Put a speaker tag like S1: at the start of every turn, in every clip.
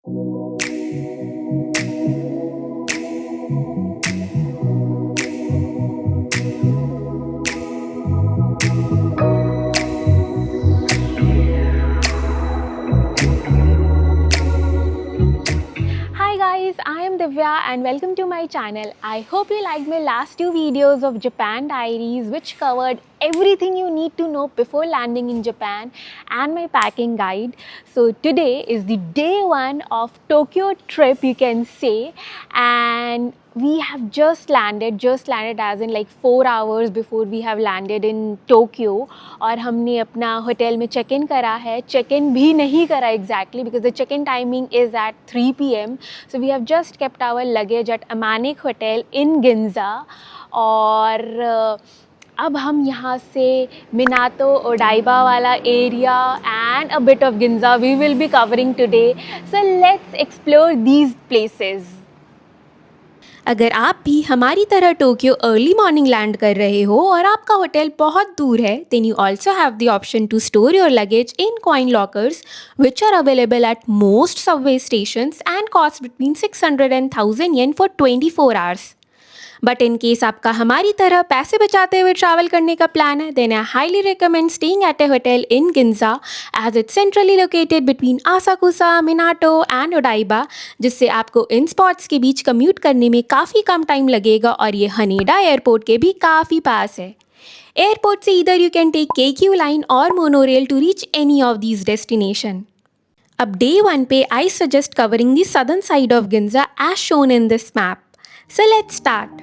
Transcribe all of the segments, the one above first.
S1: Hi guys, I am Divya and welcome to my channel. I hope you liked my last two videos of Japan Diaries, which covered everything you need to know before landing in Japan and my packing guide. So today is the day one of Tokyo trip, you can say, and we have just landed as in like 4 hours before we have landed in Tokyo. और हमने अपना hotel में check in करा है, check in भी नहीं करा exactly because the check in timing is at 3 p.m. So we have just kept our luggage at Amanik Hotel in Ginza. और अब हम यहाँ से मिनातो ओडाइबा वाला area and a bit of Ginza we will be covering today. So let's explore these places. अगर आप भी हमारी तरह टोक्यो अर्ली मॉर्निंग लैंड कर रहे हो और आपका होटल बहुत दूर है, then you also have the option to store your luggage in coin lockers which are available at most subway stations and cost between 600 and 1000 yen for 24 hours. But in case आपका हमारी तरह पैसे बचाते हुए travel करने का plan है, then I highly recommend staying at a hotel in Ginza as it's centrally located between Asakusa, Minato and Odaiba, जिससे आपको इन स्पॉट्स के बीच कम्यूट करने में काफ़ी कम टाइम लगेगा और ये हनेडा एयरपोर्ट के भी काफ़ी पास है. एयरपोर्ट से इधर you can take KQ line और monorail to reach any of these destination. अब डे 1 पे I suggest covering the southern side of Ginza as shown in this map. So let's start.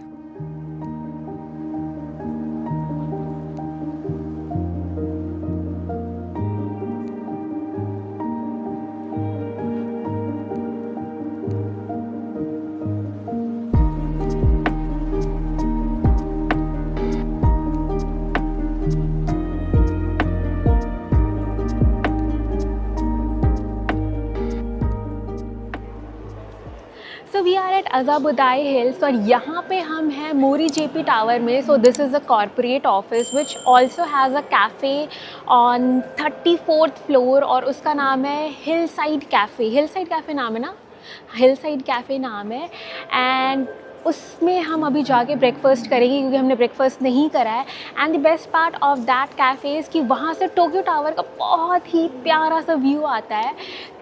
S1: So we are at Azabudai Hills और यहाँ पे हम हैं Mori JP tower में. So this is a corporate office which also has a cafe on 34th floor और उसका नाम है हिल साइड कैफ़े नाम है ना, हिल साइड कैफ़े नाम है. एंड उसमें हम अभी जाके ब्रेकफास्ट करेंगे क्योंकि हमने ब्रेकफास्ट नहीं करा है. And the best part of that cafe is कि वहाँ से टोक्यो टावर का बहुत ही प्यारा सा व्यू आता है.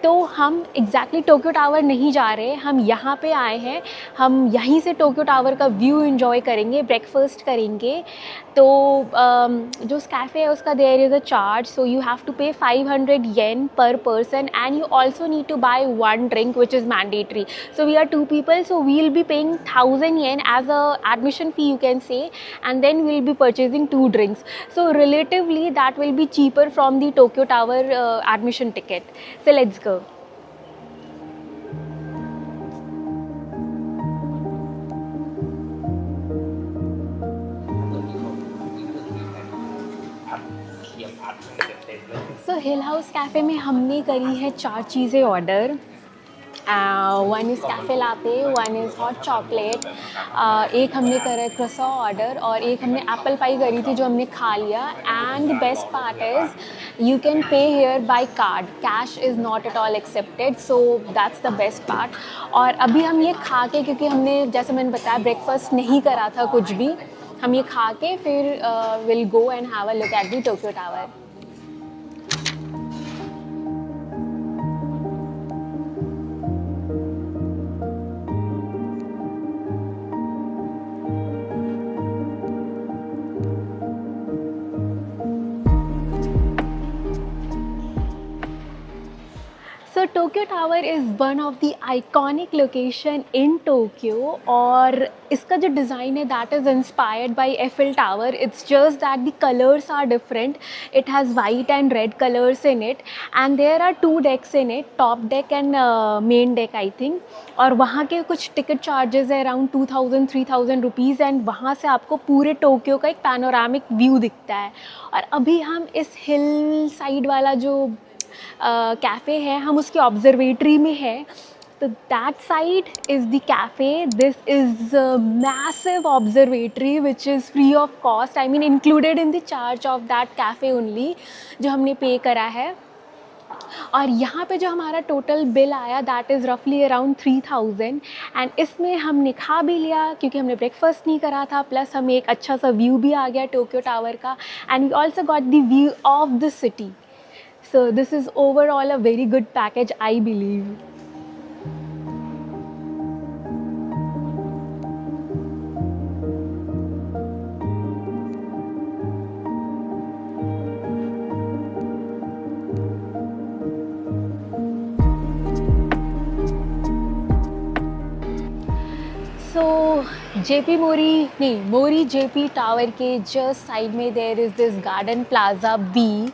S1: तो हम एग्जैक्टली टोक्यो टावर नहीं जा रहे, हम यहाँ पे आए हैं, हम यहीं से टोक्यो टावर का व्यू एंजॉय करेंगे, ब्रेकफास्ट करेंगे. तो जो उस कैफ़े है उसका there is a charge, so you have to pay 500 yen per person and you also need to buy one drink which is mandatory. So we are 2 people, so we'll be paying 1000 yen as a admission fee, you can say, and then we'll be purchasing 2 drinks. So relatively that will be cheaper from the Tokyo Tower admission ticket. So let's go. So hill house cafe में हमने करी है 4 चीज़ें order. One is cafe latte, one is hot chocolate, एक हमने करा क्रोसॉ order और एक हमने एप्पल पाई करी थी जो हमने खा लिया. And the best part is you can pay here by card, cash is not at all accepted, so that's the best part. और अभी हम ये खा के, क्योंकि हमने जैसे मैंने बताया ब्रेकफास्ट नहीं करा था कुछ भी, हम ये खा के फिर will go and have a look at the Tokyo tower. So Tokyo Tower is one of the iconic location in Tokyo और इसका जो design है that is inspired by Eiffel Tower. It's just that the colors are different. It has white and red colors in it and there are 2 decks in it, top deck and main deck I think. और वहाँ के कुछ ticket charges है around 2000-3000 rupees and वहाँ से आपको पूरे Tokyo का एक पैनोरामिक व्यू दिखता है. और अभी हम इस हिल साइड वाला जो कैफ़े है हम उसकी ऑब्जर्वेटरी में है. तो that side is the cafe. This is massive observatory which is free of cost, I mean included in the charge of that cafe only, जो हमने पे करा है. और यहाँ पे जो हमारा टोटल बिल आया दैट इज़ रफली अराउंड 3000 एंड इसमें हमने खा भी लिया क्योंकि हमने ब्रेकफास्ट नहीं करा था, प्लस हमें एक अच्छा सा व्यू भी आ गया टोक्यो टावर का and we also got the view of the city. So this is overall a very good package I believe. So JP Mori नहीं मोरी जेपी टावर के जस्ट साइड में there is this garden plaza B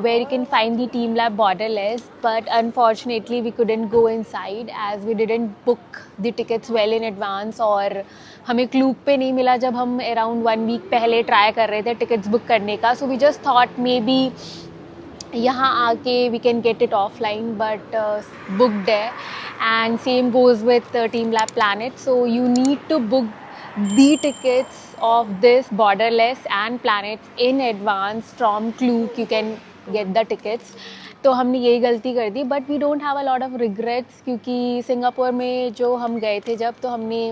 S1: where you can find the Team Lab Borderless, but unfortunately we couldn't go inside as we didn't book the tickets well in advance और हमें Klook पे नहीं मिला जब हम around 1 week पहले try कर रहे थे टिकट्स बुक करने का. So we just thought maybe यहाँ आके we can get it offline, but booked है. And same goes with Team Lab Planet. So you need to book the tickets of this Borderless and Planets in advance from Klook. You can get the tickets. तो हमने यही गलती कर दी, but we don't have a lot of regrets क्योंकि Singapore में जो हम गए थे जब, तो हमने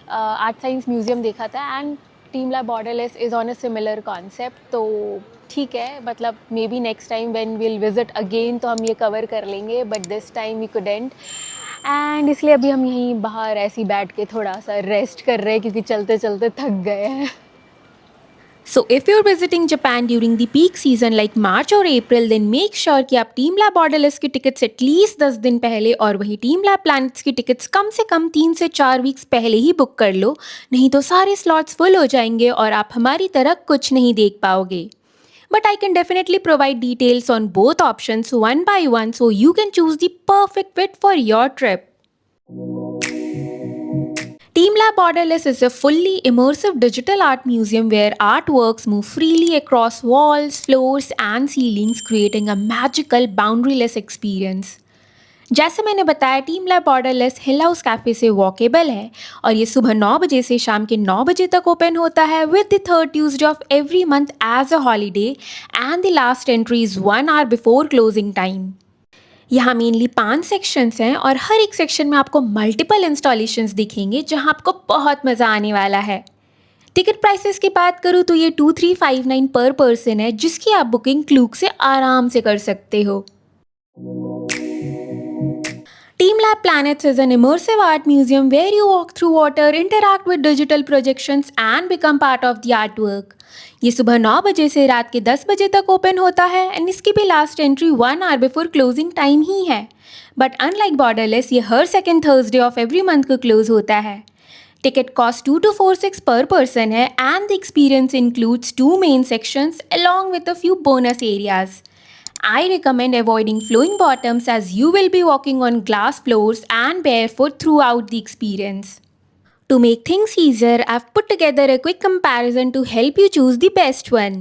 S1: आर्ट साइंस म्यूज़ियम देखा था and team lab borderless is on a similar concept. तो ठीक है, मतलब may B next time when will visit again तो हम ये कवर कर लेंगे, but this time we couldn't. And इसलिए अभी हम यहीं बाहर ऐसे ही बैठ के थोड़ा सा रेस्ट कर रहे हैं क्योंकि चलते चलते थक गए हैं.
S2: So if you're visiting Japan during the peak season like March or April, then make sure कि आप टीम लैब बॉर्डरलेस की टिकट्स एटलीस्ट 10 दिन पहले और वही टीम लैब प्लैनेट्स की टिकट्स कम से कम 3 से 4 वीक्स पहले ही बुक कर लो, नहीं तो सारे स्लॉट्स फुल हो जाएंगे और आप हमारी तरह कुछ नहीं देख पाओगे. But I can definitely provide details on both options one by one so you can choose the perfect fit for your trip. Team Lab Borderless is a fully immersive digital art museum where artworks move freely across walls, floors and ceilings, creating a magical boundaryless experience. जैसे मैंने बताया, team lab borderless हिल house cafe से walkable है और ये सुबह 9 बजे से शाम के 9 बजे तक ओपन होता है with the third Tuesday of every month as a holiday and the last entry is 1 hour before closing time. यहाँ मेनली 5 सेक्शंस हैं और हर एक सेक्शन में आपको मल्टीपल इंस्टॉलेशंस दिखेंगे जहाँ आपको बहुत मज़ा आने वाला है. टिकट प्राइसेस की बात करूँ तो ये 2359 पर पर्सन है जिसकी आप बुकिंग क्लूक से आराम से कर सकते हो. Team Lab Planets is an immersive art museum where you walk through water, interact with digital projections and become part of the artwork. ये सुबह 9 बजे से रात के 10 बजे तक ओपन होता है एंड इसकी भी last entry 1 hour before closing time ही है. बट अनलाइक बॉर्डरलेस ये हर second Thursday of every month को क्लोज होता है. टिकट कॉस्ट 2246 पर पर्सन है and the experience includes 2 main sections along with a few bonus areas. I recommend avoiding flowing bottoms as you will be walking on glass floors and barefoot throughout the experience. To make things easier, I've put together a quick comparison to help you choose the best one.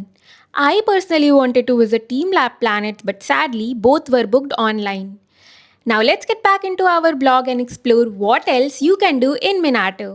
S2: I personally wanted to visit Team Lab Planet, but sadly both were booked online. Now let's get back into our blog and explore what else you can do in Minato.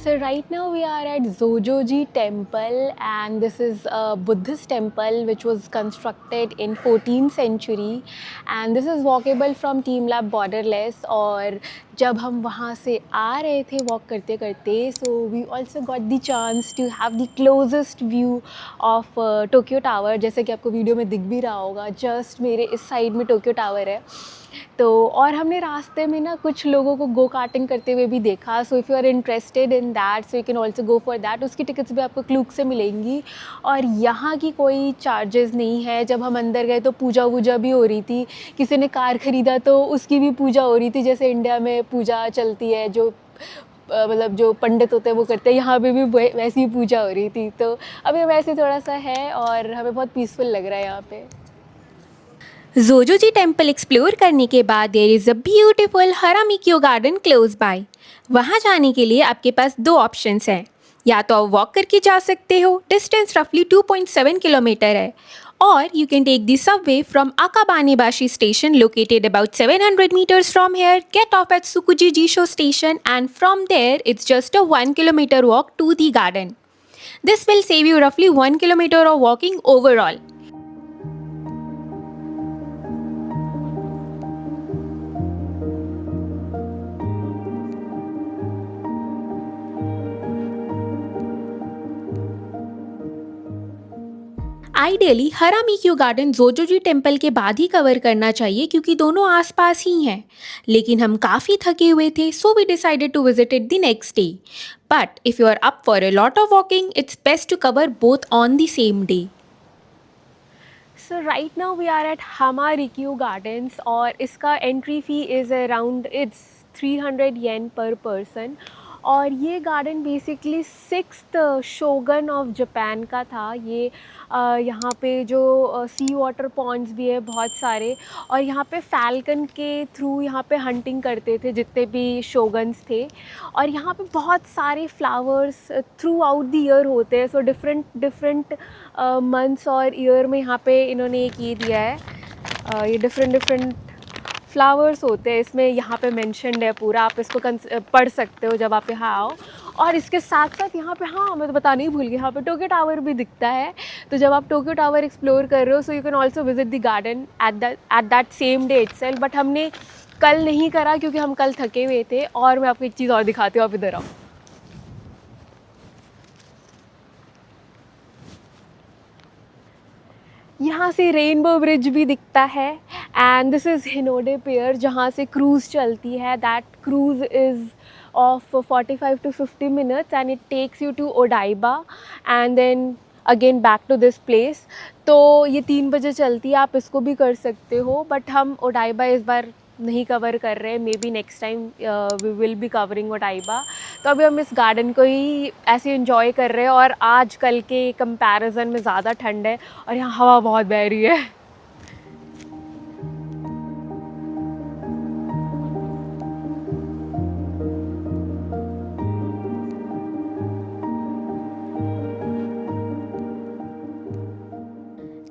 S1: So right now we are at Zojoji Temple and this is a Buddhist temple which was constructed in 14th century and this is walkable from Team Lab Borderless. और जब हम वहाँ से आ रहे थे walk करते करते, so we also got the chance to have the closest view of Tokyo tower. जैसे कि आपको वीडियो में दिख भी रहा होगा, जस्ट मेरे इस साइड में टोक्यो टावर है. तो और हमने रास्ते में ना कुछ लोगों को गो कार्टिंग करते हुए भी देखा. So if you are interested in that so you can also go for that. उसकी टिकट्स भी आपको क्लूक से मिलेंगी और यहाँ की कोई चार्जेस नहीं है. जब हम अंदर गए तो पूजा वूजा भी हो रही थी. किसी ने कार ख़रीदा तो उसकी भी पूजा हो रही थी, जैसे इंडिया में पूजा चलती है जो मतलब जो पंडित होते हैं वो करते हैं, यहाँ पे भी वैसी ही पूजा हो रही थी. तो अभी वैसे थोड़ा सा है और हमें बहुत पीसफुल लग रहा है यहाँ पे.
S2: जोजोजी टेम्पल एक्सप्लोर करने के बाद देयर इज़ अ ब्यूटीफुल हरामिक्यो गार्डन क्लोज बाय। वहाँ जाने के लिए आपके पास दो ऑप्शंस हैं। या तो आप वॉक करके जा सकते हो, डिस्टेंस रफली 2.7 किलोमीटर है, और you can take the subway from Akabanebashi station located about 700 meters from here, get off at Sukuji Jisho station, and from there it's just a 1 kilometer walk to the garden. This will save you roughly 1 kilometer of walking overall. Ideally हरामिक्यू garden Zojoji temple के बाद ही cover करना चाहिए क्योंकि दोनों आसपास ही हैं, लेकिन हम काफ़ी थके हुए थे, so we decided to visit it the next day. But if you are up for a lot of walking, it's best to cover both on the same day.
S1: So right now we are at Hamarikyu Gardens और इसका entry fee is around it's 300 yen पर person. और ये garden basically sixth shogun of Japan का था। ये यहाँ पे जो सी वाटर पॉन्ड्स भी है बहुत सारे, और यहाँ पे फैल्कन के थ्रू यहाँ पे हंटिंग करते थे जितने भी शोगन्स थे। और यहाँ पे बहुत सारे flowers through out the year होते हैं, सो डिफरेंट मंथ्स और ईयर में यहाँ पे इन्होंने एक ये दिया है, ये डिफरेंट फ्लावर्स होते हैं इसमें, यहाँ पे मेंशन्ड है पूरा, आप इसको पढ़ सकते हो जब आप यहाँ आओ। और इसके साथ साथ यहाँ पे, हाँ मैं तो बताना ही भूल गई, यहाँ पे टोक्यो टावर भी दिखता है। तो जब आप टोक्यो टावर एक्सप्लोर कर रहे हो, सो you can also visit the garden at that same day itself. But हमने कल नहीं करा क्योंकि हम कल थके हुए थे। और मैं आपको एक चीज़ और दिखाती हूँ, आप इधर आओ। यहाँ से रेनबो ब्रिज भी दिखता है, and this is Hinode pier जहाँ से क्रूज़ चलती है। That cruise is of 45 to 50 minutes and it takes you to Odaiba and then again back to this place. तो ये 3 बजे चलती है, आप इसको भी कर सकते हो। बट हम ओडाइबा इस बार नहीं कवर कर रहे हैं, may be next time we will be covering Odaiba. तो अभी हम इस गार्डन को ही ऐसे एंजॉय कर रहे हैं। और आज कल के कंपैरिजन में ज़्यादा ठंड है और यहाँ हवा बहुत बह रही है।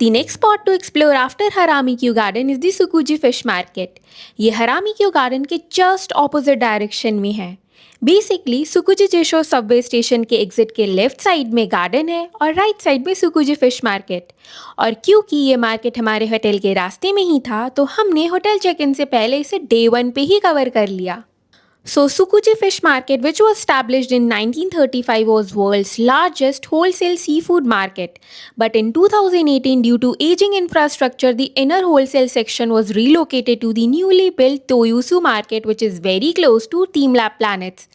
S2: The next spot to explore after Haramikyu Garden is the Sukuji Fish Market. ये हरामिक्यू गार्डन के जस्ट ऑपोजिट डायरेक्शन में है। बेसिकली सुकुजी जेशो सबवे स्टेशन के एग्जिट के लेफ्ट साइड में गार्डन है और राइट साइड में सुकुजी फिश मार्केट। और क्योंकि ये मार्केट हमारे होटल के रास्ते में ही था, तो हमने होटल चेक इन से पहले इसे डे 1 पे ही कवर कर लिया। So Sukuji Fish Market, which was established in 1935, was world's largest wholesale seafood market. But in 2018, due to aging infrastructure, the inner wholesale section was relocated to the newly built Toyosu Market, which is very close to Team Lab Planets.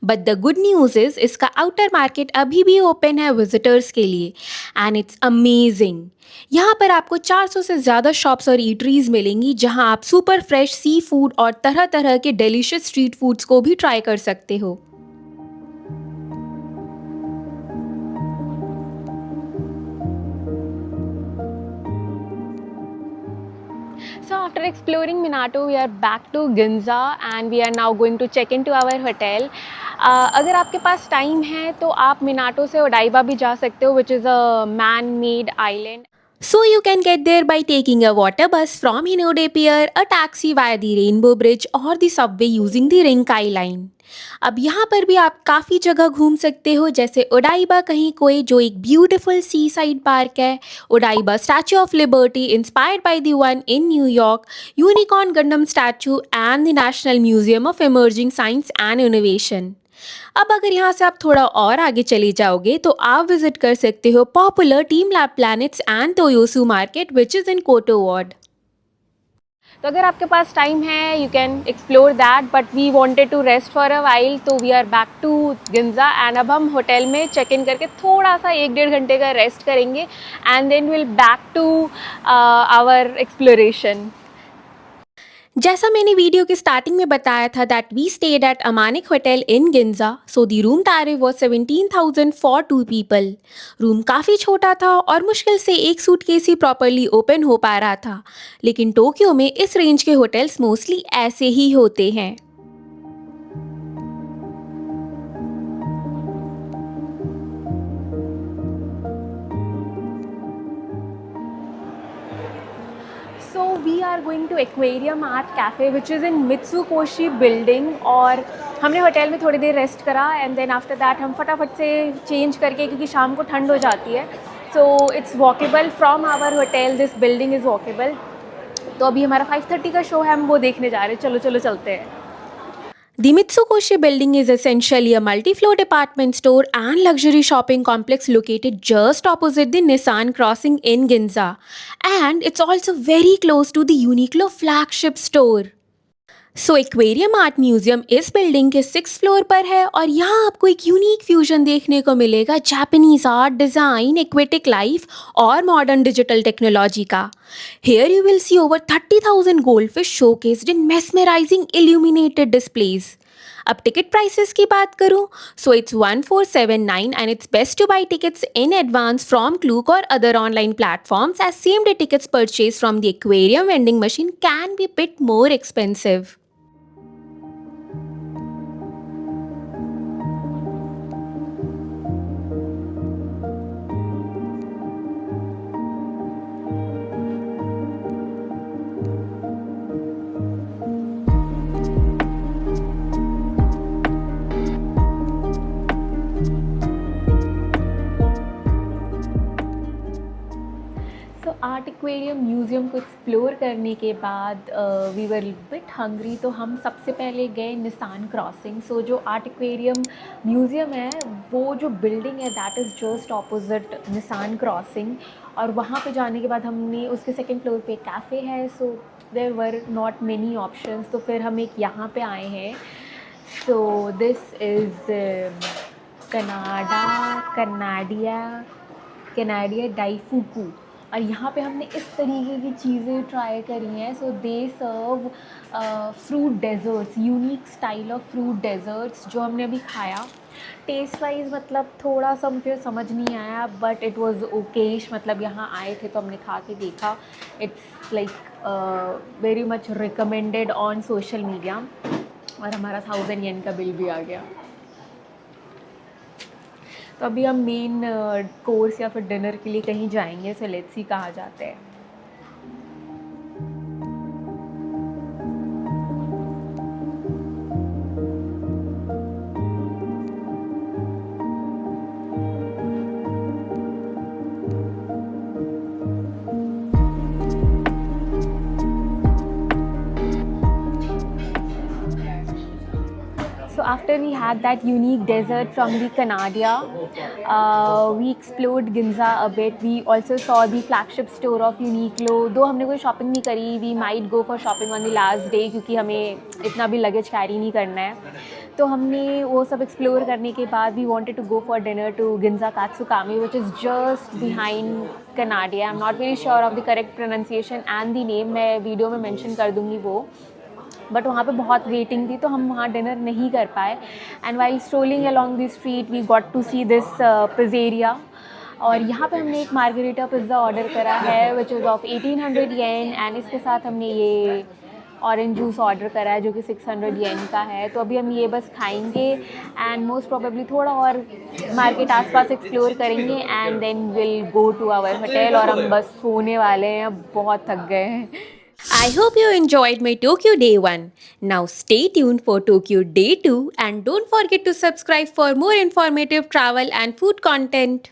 S2: But the good news is, इसका outer market अभी भी open है visitors के लिए, and it's amazing. यहाँ पर आपको 400 से ज़्यादा शॉप्स और ईटरीज मिलेंगी जहाँ आप सुपर फ्रेश सी फूड और तरह तरह के डिलीशियस स्ट्रीट फूड्स को भी ट्राई कर सकते हो।
S1: So after exploring Minato, we are back to Ginza and we are now going to check into our hotel. अगर आपके पास टाइम है तो आप मिनाटो से ओडाइबा भी जा सकते हो, which is a man-made island.
S2: So you can get there by taking a water bus from Hinode Pier, a taxi via the Rainbow Bridge or the subway using the Rinkai line. अब यहाँ पर भी आप काफ़ी जगह घूम सकते हो, जैसे ओडाइबा कहीं कोई जो एक ब्यूटीफुल सी साइड पार्क है, Odaiba statue of Liberty inspired by the one in New York, unicorn Gundam statue and the national museum of emerging science and innovation. अब अगर यहाँ से आप थोड़ा और आगे चले जाओगे तो आप विजिट कर सकते हो popular team lab planets and Toyosu market which is in Koto ward.
S1: तो अगर आपके पास टाइम है, you can explore that, but we wanted to rest for a while, तो we are back to Ginza and अब हम hotel में check in करके थोड़ा सा 1-1.5 घंटे का रेस्ट करेंगे and then will back to our exploration.
S2: जैसा मैंने वीडियो के स्टार्टिंग में बताया था that we stayed at Amanek hotel in Ginza, so the room tariff was 17,000 for 2 people. Room काफ़ी छोटा था और मुश्किल से एक सूटकेस ही प्रॉपरली ओपन हो पा रहा था, लेकिन टोक्यो में इस रेंज के होटल्स मोस्टली ऐसे ही होते हैं।
S1: So we are going to aquarium art cafe which is in Mitsukoshi building, और हमने होटल में थोड़ी देर रेस्ट करा एंड देन आफ्टर दैट हम फटाफट से चेंज करके, क्योंकि शाम को ठंड हो जाती है, so it's walkable from our hotel, this building is walkable. तो अभी हमारा 5:30 का शो है, हम वो देखने जा रहे हैं। चलो चलो चलते हैं।
S2: The Mitsukoshi building is essentially a multi-floor department store and luxury shopping complex located just opposite the Nissan Crossing in Ginza. And it's also very close to the Uniqlo flagship store. So aquarium art museum इस building के 6th floor पर है और यहाँ आपको एक unique fusion देखने को मिलेगा Japanese art, design, aquatic life और मॉडर्न डिजिटल टेक्नोलॉजी का। Here you will see over 30,000 goldfish showcased in mesmerizing illuminated displays. अब टिकट प्राइसेस की बात करूँ, so it's 1479 and it's best to buy tickets in advance from Klook और other online platforms, as same day tickets purchase from the aquarium vending machine can be bit more expensive.
S1: So art aquarium museum को explore करने के बाद we were bit hungry, तो हम सबसे पहले गए निसान क्रॉसिंग। सो जो आर्ट एक्वेरियम म्यूज़ियम है, वो जो बिल्डिंग है that is just opposite Nissan crossing, और वहाँ पे जाने के बाद हमने उसके 2nd फ्लोर पे कैफ़े है, so there were not many options, तो फिर हम एक यहाँ पे आए हैं। सो दिस इज़ कनाडिया डाइफुकू, और यहाँ पे हमने इस तरीके की चीज़ें ट्राई करी हैं। So they serve fruit desserts, unique style of fruit desserts, जो हमने अभी खाया। टेस्ट वाइज मतलब थोड़ा सा मुझे समझ नहीं आया, बट इट वाज ओकेश, मतलब यहाँ आए थे तो हमने खा के देखा। It's like very much recommended on social media, और हमारा 1000 येन का बिल भी आ गया। तो अभी हम मेन कोर्स या फिर डिनर के लिए कहीं जाएंगे, सो लेट्स सी कहाँ जाते हैं। So after we had that unique dessert from the Cannadia, we explored Ginza a bit. We also saw the flagship store of Uniqlo. दो हमने कोई शॉपिंग नहीं करी, we might go for shopping on the last day, क्योंकि हमें इतना भी luggage carry नहीं करना है। तो हमने वो सब एक्सप्लोर करने के बाद we wanted to go for dinner to Ginza Katsukami, which is just behind Cannadia. I'm not very sure of the correct pronunciation and the name, मैं वीडियो में मेंशन कर दूँगी वो, बट वहाँ पे बहुत वेटिंग थी तो हम वहाँ डिनर नहीं कर पाए। And while strolling along the street we got to see this pizzeria, और यहाँ पे हमने एक मार्गरीटा पिज़्ज़ा ऑर्डर करा है which is of 1800 yen, and इसके साथ हमने ये ऑरेंज जूस ऑर्डर करा है जो कि 600 येन का है। तो अभी हम ये बस खाएंगे एंड मोस्ट प्रोबेबली थोड़ा और मार्केट आसपास एक्सप्लोर करेंगे and then will go to our hotel, और हम बस सोने वाले हैं, बहुत थक गए हैं।
S2: I hope you enjoyed my Tokyo Day 1. Now stay tuned for Tokyo Day 2 and don't forget to subscribe for more informative travel and food content.